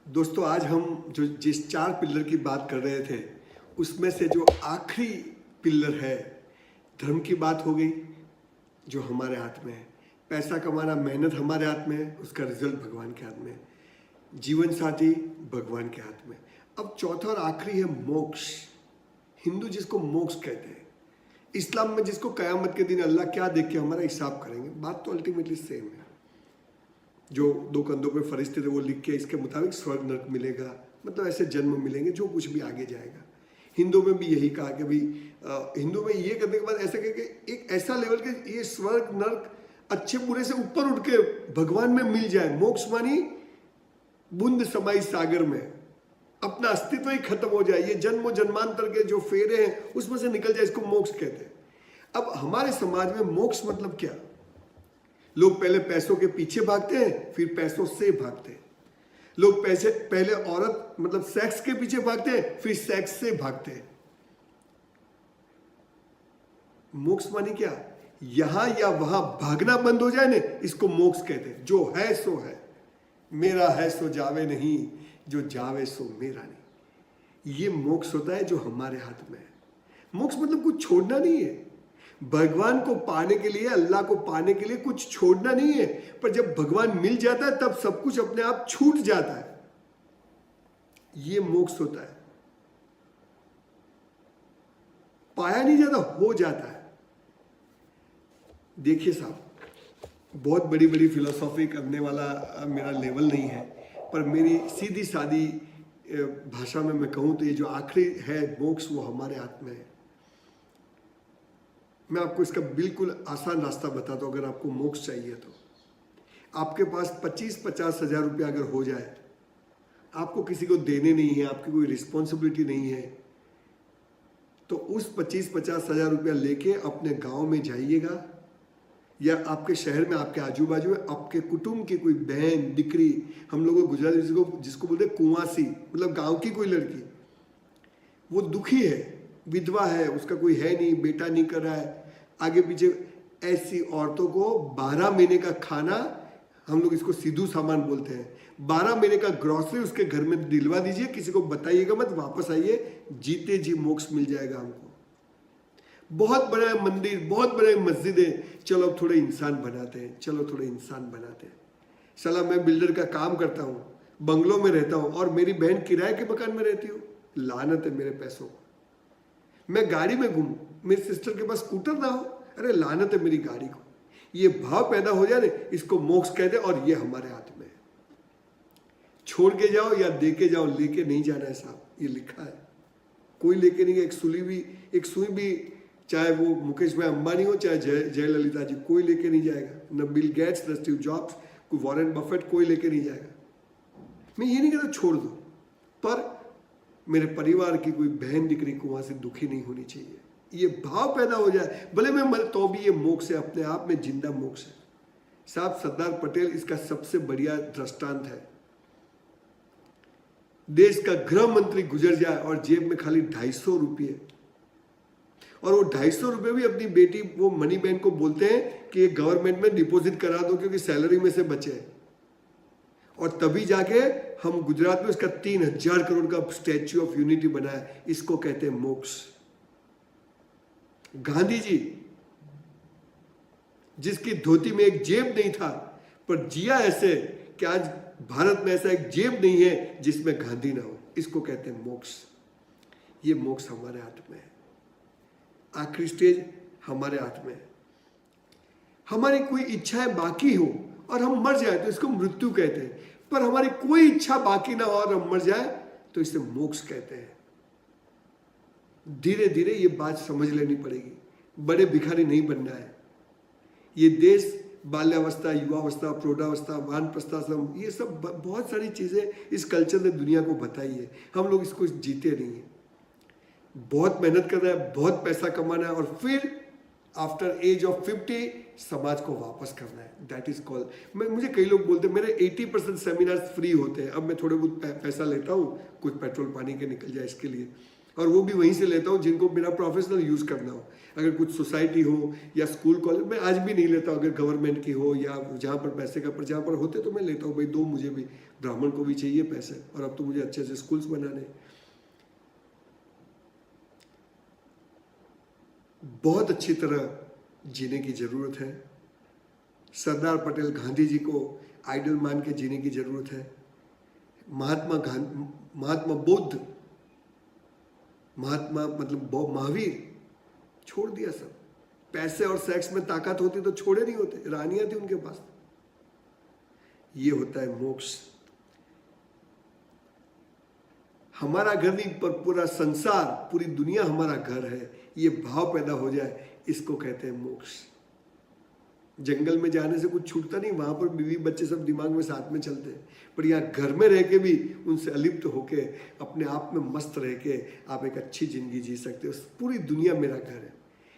दोस्तों आज हम जो जिस 4 पिलर की बात कर रहे थे उसमें से जो आखिरी पिलर है, धर्म की बात हो गई जो हमारे हाथ में है। पैसा कमाना, मेहनत हमारे हाथ में है, उसका रिजल्ट भगवान के हाथ में है। जीवन साथी भगवान के हाथ में। अब चौथा और आखिरी है मोक्ष। हिंदू जिसको मोक्ष कहते हैं, इस्लाम में जिसको कयामत के दिन अल्लाह क्या देख के हमारा हिसाब करेंगे। बात तो अल्टीमेटली सेम है। जो 2 कंधों पे फरिश्ते थे वो लिख के इसके मुताबिक स्वर्ग नरक मिलेगा, मतलब ऐसे जन्म मिलेंगे जो कुछ भी आगे जाएगा। हिंदू में भी यही कहा कि भाई हिंदू में ये करने के बाद ऐसे करके एक ऐसा लेवल के ये स्वर्ग नरक अच्छे बुरे से ऊपर उठ के भगवान में मिल जाए। मोक्ष मानी बूंद समाई सागर में, अपना अस्तित्व ही खत्म हो जाए, ये जन्म जन्मांतर के जो फेरे हैं उसमें से निकल जाए, इसको मोक्ष कहते हैं। अब हमारे समाज में मोक्ष मतलब क्या? लोग पहले पैसों के पीछे भागते हैं, फिर पैसों से भागते हैं। लोग पैसे पहले औरत मतलब सेक्स के पीछे भागते हैं, फिर सेक्स से भागते हैं। मोक्ष मानी क्या? यहां या वहां भागना बंद हो जाए ना, इसको मोक्ष कहते हैं। जो है सो है, मेरा है सो जावे नहीं, जो जावे सो मेरा नहीं। ये मोक्ष होता है जो हमारे हाथ में है। मोक्ष मतलब कुछ छोड़ना नहीं है। भगवान को पाने के लिए, अल्लाह को पाने के लिए कुछ छोड़ना नहीं है। पर जब भगवान मिल जाता है तब सब कुछ अपने आप छूट जाता है। ये मोक्ष होता है। पाया नहीं जाता, हो जाता है। देखिए साहब, बहुत बड़ी बड़ी फिलोसॉफी करने वाला मेरा लेवल नहीं है, पर मेरी सीधी सादी भाषा में मैं कहूं तो ये जो आखिरी है मोक्ष, वो हमारे हाथ में है। मैं आपको इसका बिल्कुल आसान रास्ता बताता हूं। अगर आपको मोक्ष चाहिए तो आपके पास 25-50 हजार रुपया अगर हो जाए, आपको किसी को देने नहीं है, आपकी कोई रिस्पॉन्सिबिलिटी नहीं है, तो उस 25-50 हजार रुपया लेके अपने गांव में जाइएगा, या आपके शहर में, आपके आजू बाजू में आपके कुटुंब की कोई बहन दिकरी, हम लोग गुजराती जिसको बोलते हैं कुंवासी, मतलब गांव की कोई लड़की, वो दुखी है, विधवा है, उसका कोई है नहीं, बेटा नहीं कर रहा है, आगे पीछे, ऐसी औरतों को 12 महीने का खाना, हम लोग इसको सिद्धू सामान बोलते हैं, 12 महीने का ग्रोसरी उसके घर में दिलवा दीजिए, किसी को बताइएगा मत, वापस आइए, जीते जी मोक्ष मिल जाएगा हमको। बहुत बड़ा मंदिर, बहुत बड़े मस्जिद है, चलो अब थोड़े इंसान बनाते हैं, चलो थोड़े इंसान बनाते हैं। साला मैं बिल्डर का काम करता हूँ, बंगलों में रहता हूँ, और मेरी बहन किराए के मकान में रहती हूँ। लानत है मेरे पैसों को। मैं गाड़ी में घूमूं, मेरी सिस्टर के पास स्कूटर ना हो, अरे लानत है मेरी गाड़ी को। ये भाव पैदा हो जाए ना, इसको मोक्ष कहते हैं, और ये हमारे हाथ में है। छोड़ के जाओ या दे के जाओ, लेके नहीं जाना है साहब, ये लिखा है। कोई लेके नहीं गया। एक सुई भी, चाहे वो मुकेश भाई अंबानी हो, चाहे जयललिता जी, कोई लेके नहीं जाएगा। न बिल गेट्स, न स्टीव जॉब्स, कोई वॉरेन बफेट, कोई लेके नहीं जाएगा। मैं ये नहीं कहता छोड़ दो, पर मेरे परिवार की कोई बहन दिकरी कुआं से दुखी नहीं होनी चाहिए। ये भाव पैदा हो जाए, भले मैं मर तो भी ये मोक्ष है, अपने आप में जिंदा मोक्ष है साहब। सरदार पटेल इसका सबसे बढ़िया दृष्टांत है। देश का गृह मंत्री गुजर जाए और जेब में खाली 250 रुपये, और वो 250 रुपये भी अपनी बेटी वो मनी बहन को बोलते हैं कि ये गवर्नमेंट में डिपॉजिट करा दो क्योंकि सैलरी में से बचे, और तभी जाके हम गुजरात में इसका 3000 करोड़ का स्टैच्यू ऑफ यूनिटी बनाया। इसको कहते हैं मोक्ष। गांधी जी, जिसकी धोती में एक जेब नहीं था, पर जिया ऐसे कि आज भारत में ऐसा एक जेब नहीं है जिसमें गांधी ना हो, इसको कहते हैं मोक्ष। ये मोक्ष हमारे हाथ में है। आखिरी स्टेज हमारे हाथ में है। हमारी कोई इच्छाएं बाकी हो और हम मर जाए तो इसको मृत्यु कहते हैं, पर हमारी कोई इच्छा बाकी ना हो और हम मर जाए तो इसे मोक्ष कहते हैं। धीरे धीरे ये बात समझ लेनी पड़ेगी। बड़े भिखारी नहीं बनना है। ये देश बाल्यावस्था, युवावस्था, प्रौढ़ावस्था, वानप्रस्थाश्रम, ये सब बहुत सारी चीजें इस कल्चर ने दुनिया को बताई है। हम लोग इसको जीते नहीं है। बहुत मेहनत करना है, बहुत पैसा कमाना है, और फिर आफ्टर एज ऑफ 50 समाज को वापस करना है। That is called. मुझे कई लोग बोलते हैं मेरे 80% सेमिनार्स फ्री होते हैं। अब मैं थोड़े बहुत पैसा लेता हूँ, कुछ पेट्रोल पानी के निकल जाए इसके लिए। और वो भी वहीं से लेता हूँ जिनको मेरा प्रोफेशनल यूज़ करना हो। अगर कुछ सोसाइटी हो या स्कूल कॉलेज, मैं आज भी नहीं लेता हूँ। अगर गवर्नमेंट की हो या जहाँ पर पैसे का पर जहाँ पर होते तो मैं लेता हूँ, भाई दो मुझे भी, ब्राह्मण को भी चाहिए पैसे, और अब तो मुझे अच्छे अच्छे स्कूल्स बनाने। बहुत अच्छी तरह जीने की ज़रूरत है। सरदार पटेल गांधी जी को आइडल मान के जीने की ज़रूरत है। महात्मा बुद्ध, महात्मा मतलब महावीर, छोड़ दिया सब। पैसे और सेक्स में ताकत होती तो छोड़े नहीं होते, रानियां थी उनके पास। ये होता है मोक्ष। हमारा घर नहीं पर पूरा संसार, पूरी दुनिया हमारा घर है, ये भाव पैदा हो जाए, इसको कहते हैं मोक्ष। जंगल में जाने से कुछ छूटता नहीं, वहां पर बीवी बच्चे सब दिमाग में साथ में चलते हैं, पर यहाँ घर में रह के भी उनसे अलिप्त होके अपने आप में मस्त रह के आप एक अच्छी जिंदगी जी सकते हो। पूरी दुनिया मेरा घर है।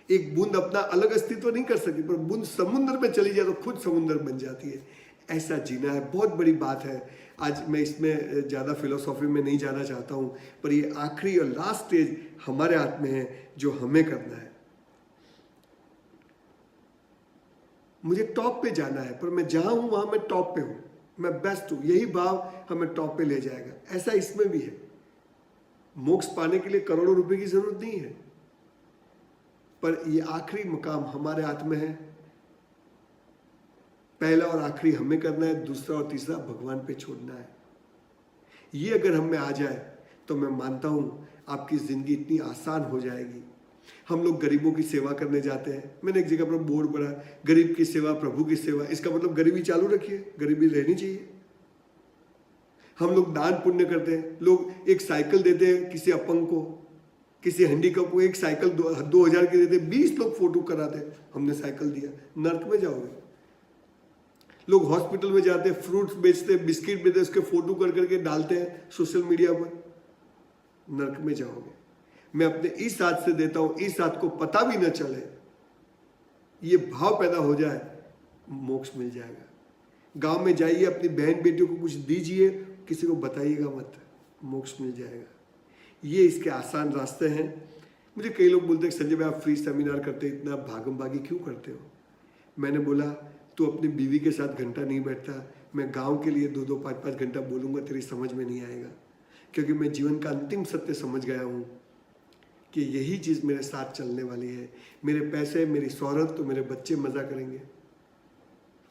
एक बूंद अपना अलग अस्तित्व नहीं कर सकती, पर बूंद समुद्र में चली जाए तो खुद समुद्र बन जाती है। ऐसा जीना है, बहुत बड़ी बात है। आज मैं इसमें ज़्यादा फिलोसॉफी में नहीं जाना चाहता हूँ, पर ये आखिरी और लास्ट स्टेज हमारे हाथ में है जो हमें करना है। मुझे टॉप पे जाना है, पर मैं जहाँ हूँ वहाँ मैं टॉप पे हूँ, मैं बेस्ट हूँ, यही भाव हमें टॉप पे ले जाएगा। ऐसा इसमें भी है। मोक्ष पाने के लिए करोड़ों रुपए की जरूरत नहीं है, पर ये आखिरी मुकाम हमारे हाथ में है। पहला और आखिरी हमें करना है, दूसरा और तीसरा भगवान पे छोड़ना है। ये अगर हम में आ जाए तो मैं मानता हूं आपकी जिंदगी इतनी आसान हो जाएगी। हम लोग गरीबों की सेवा करने जाते हैं। मैंने एक जगह पर बोर्ड पढ़ा, गरीब की सेवा प्रभु की सेवा। इसका मतलब गरीबी चालू रखिए, गरीबी रहनी चाहिए। हम लोग दान पुण्य करते हैं। लोग एक साइकिल देते हैं किसी अपंग को, किसी हैंडीकैप को एक साइकिल 2000 की देते, 20 लोग फोटो कराते, हमने साइकिल दिया। नर्क में जाओगे। लोग हॉस्पिटल में जाते हैं, फ्रूट्स बेचते, बिस्किट बेचते, उसके फोटो कर करके डालते हैं सोशल मीडिया पर, नर्क में जाओगे। मैं अपने इस हाथ से देता हूं, इस हाथ को पता भी न चले, ये भाव पैदा हो जाए, मोक्ष मिल जाएगा। गांव में जाइए, अपनी बहन बेटियों को कुछ दीजिए, किसी को बताइएगा मत, मोक्ष मिल जाएगा। ये इसके आसान रास्ते हैं। मुझे कई लोग बोलते हैं संजय भाई आप फ्री सेमिनार करते, इतना भागम भागी क्यों करते हो? मैंने बोला तू अपनी बीवी के साथ घंटा नहीं बैठता, मैं गांव के लिए 2-2, 5-5 घंटा बोलूंगा, तेरी समझ में नहीं आएगा। क्योंकि मैं जीवन का अंतिम सत्य समझ गया हूं कि यही चीज़ मेरे साथ चलने वाली है। मेरे पैसे, मेरी शोहरत, तो मेरे बच्चे मज़ा करेंगे।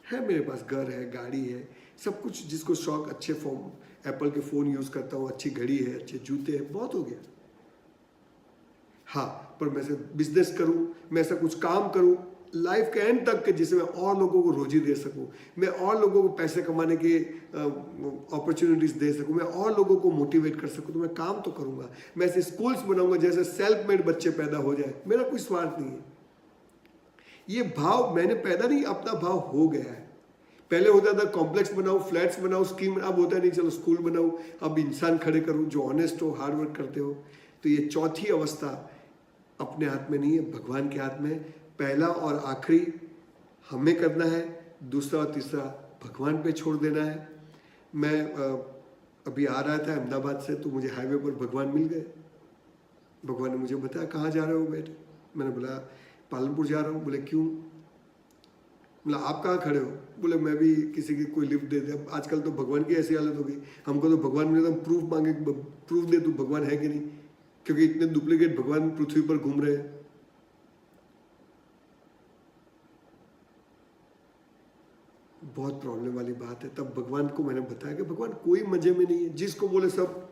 है मेरे पास घर है, गाड़ी है, सब कुछ जिसको शौक, अच्छे फोन, एप्पल के फ़ोन यूज़ करता हूँ, अच्छी घड़ी है, अच्छे जूते हैं, बहुत हो गया। हाँ, पर मैं ऐसे बिजनेस करूँ, मैं ऐसा कुछ काम करूँ लाइफ के एंड तक के, जिससे मैं और लोगों को रोजी दे सकूं, मैं और लोगों को पैसे कमाने की अपॉर्चुनिटीज दे सकूं, मैं और लोगों को मोटिवेट कर सकूं, तो मैं काम तो करूंगा। मैं ऐसे स्कूल्स बनाऊंगा जैसे सेल्फ मेड बच्चे पैदा हो जाए। मेरा कोई स्वार्थ नहीं है। ये भाव मैंने पैदा नहीं, अपना भाव हो गया है। पहले होता था कॉम्प्लेक्स बनाओ, फ्लैट्स बनाओ, स्कीम, अब होता नहीं चलो स्कूल बनाओ, अब इंसान खड़े करूँ जो ऑनेस्ट हो, हार्ड वर्क करते हो। तो ये चौथी अवस्था अपने हाथ में नहीं है, भगवान के हाथ में। पहला और आखिरी हमें करना है, दूसरा और तीसरा भगवान पे छोड़ देना है। मैं अभी आ रहा था अहमदाबाद से, तो मुझे हाईवे पर भगवान मिल गए। भगवान ने मुझे बताया कहाँ जा रहे हो बेटे? मैंने बोला पालनपुर जा रहा हूँ। बोले क्यों? बोला आप कहाँ खड़े हो? बोले मैं भी किसी की कोई लिफ्ट दे दे। अब आजकल तो भगवान की ऐसी हालत हो गई, हमको तो भगवान मिले तो हम प्रूफ मांगे, प्रूफ दे तू भगवान है कि नहीं, क्योंकि इतने डुप्लीकेट भगवान पृथ्वी पर घूम रहे हैं। बहुत प्रॉब्लम वाली बात है। तब भगवान को मैंने बताया कि भगवान कोई मजे में नहीं है, जिसको बोले सब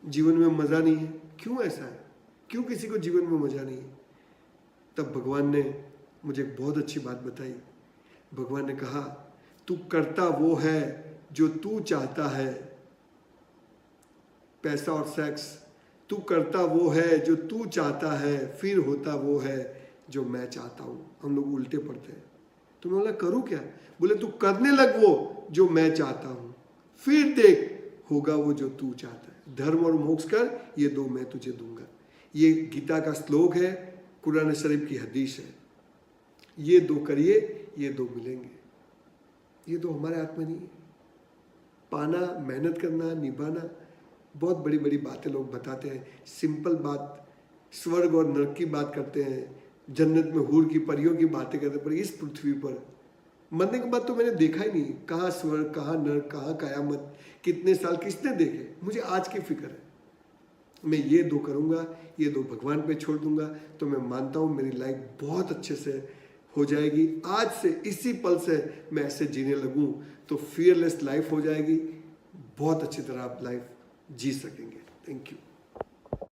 जीवन में मजा नहीं है। क्यों ऐसा है? क्यों किसी को जीवन में मजा नहीं है? तब भगवान ने मुझे एक बहुत अच्छी बात बताई। भगवान ने कहा तू करता वो है जो तू चाहता है, पैसा और सेक्स। तू करता वो है जो तू चाहता है, फिर होता वो है जो मैं चाहता हूं। हम लोग उल्टे पड़ते हैं। तो मैं बोला करूं क्या? बोले तू करने लग वो जो मैं चाहता हूं, फिर देख होगा वो जो तू चाहता है। धर्म और मोक्ष कर, ये दो मैं तुझे दूंगा। ये गीता का श्लोक है, कुरान शरीफ की हदीस है। ये दो करिए, ये दो मिलेंगे। ये दो हमारे हाथ में नहीं है। पाना, मेहनत करना, निभाना, बहुत बड़ी बड़ी बातें लोग बताते हैं, सिंपल बात, स्वर्ग और नरक की बात करते हैं, जन्नत में हूर की परियों की बातें करते हैं, पर इस पृथ्वी पर मरने के बाद तो मैंने देखा ही नहीं, कहाँ स्वर्ग, कहाँ नरक, कहाँ कयामत, कितने साल किसने देखे, मुझे आज की फिक्र है। मैं ये दो करूँगा, ये दो भगवान पे छोड़ दूंगा, तो मैं मानता हूँ मेरी लाइफ बहुत अच्छे से हो जाएगी। आज से इसी पल से मैं ऐसे जीने लगूँ तो फियरलेस लाइफ हो जाएगी, बहुत अच्छी तरह आप लाइफ जी सकेंगे। Thank you.